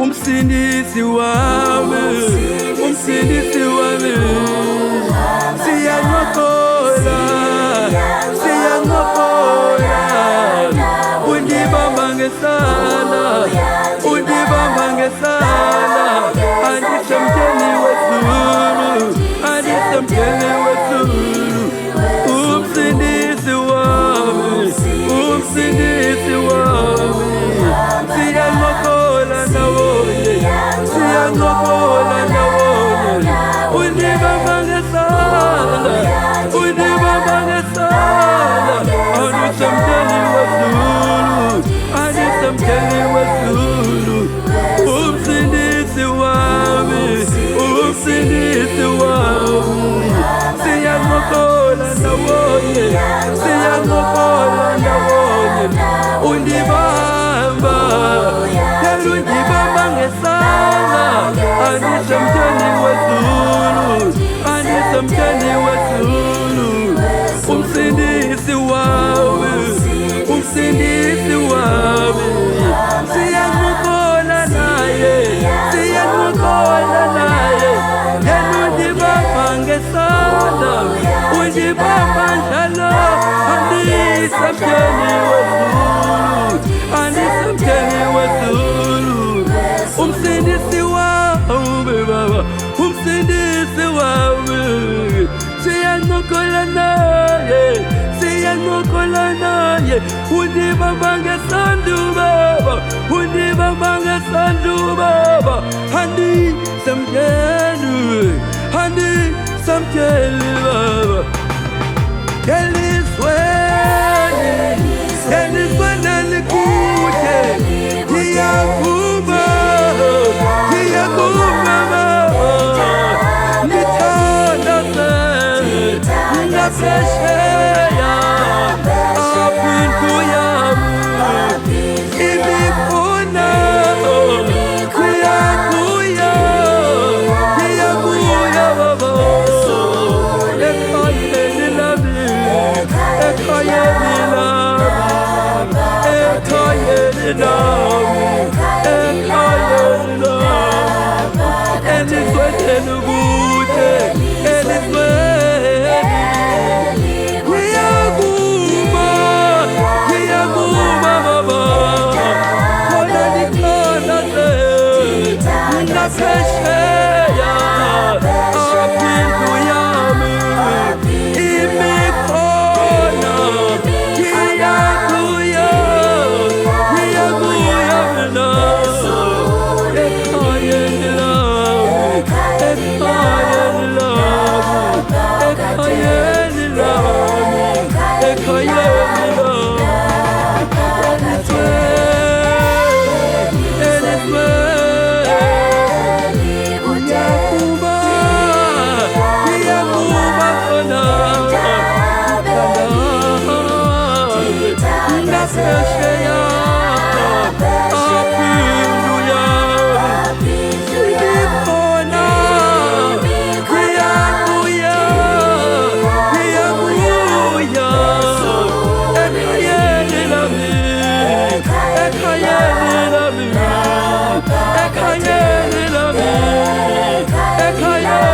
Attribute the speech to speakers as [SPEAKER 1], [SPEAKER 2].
[SPEAKER 1] umsindisi wami, umsindisi wami. Siyancokola, siyancokola, undibamba ngesandla, undibamba ngesandla. Andisemtsheni wezulu, andisemtsheni wezulu. Umsindisi wami, umsindisi wami. Siyancokola ndawonye, siyancokola ndawonye. Undibamba ngesandla, undibamba ngesandla. Andisemtsheni wezulu, andisemtsheni wezulu. Umsindisi wami, umsindisi wami. Siyancokola ndawonye, siyancokola ndawonye. Undibamba, yena undibamba ngesandla. Andisemtsheni wezulu, andisemtsheni wezulu. Umsindisi wami, umsindisi wami. Siyancokola naye, siyancokola naye. Yena undibamba ngesandla, undibamba njalo. Andisemtsheni wezulu, andisemtsheni wezulu. Umsindisi wami baba, umsindisi wami. Siyancokola naye, siyancokola naye. Undibamba ngesandla baba, undibamba ngesandla baba. Andisemtsheni, andisemtsheni baba. Elizweni, elizweni elikude, ngiyavuma, ngiyavuma baba. Ngithandaze, ngaphesheya, apha indlu yami ibikhona. Ngiyabuya, ngiyabuya baba. Ekhayeni lami, ekhayeni lami, ekhayeni lami, ekhayeni lami. Elizweni elikude, elizweni. Ngiyakuma, ngiyakuma baba. Khona ngithandaze, ngaphesheya, apha indlu yami ibikhona. Ngiyabuya, ngiyabuya mina. Ekhayeni lami, ekhayeni lami, ekhayeni lami, ekhayeni lami. Ngiyakuma, ngiyakuma khona. Ngaphesheya, apha indlu yami ibikhona. Ngiyabuya, ngiyabuya. Ekhayeni lami, ekhayeni lami, ekhayeni lami, ekhayeni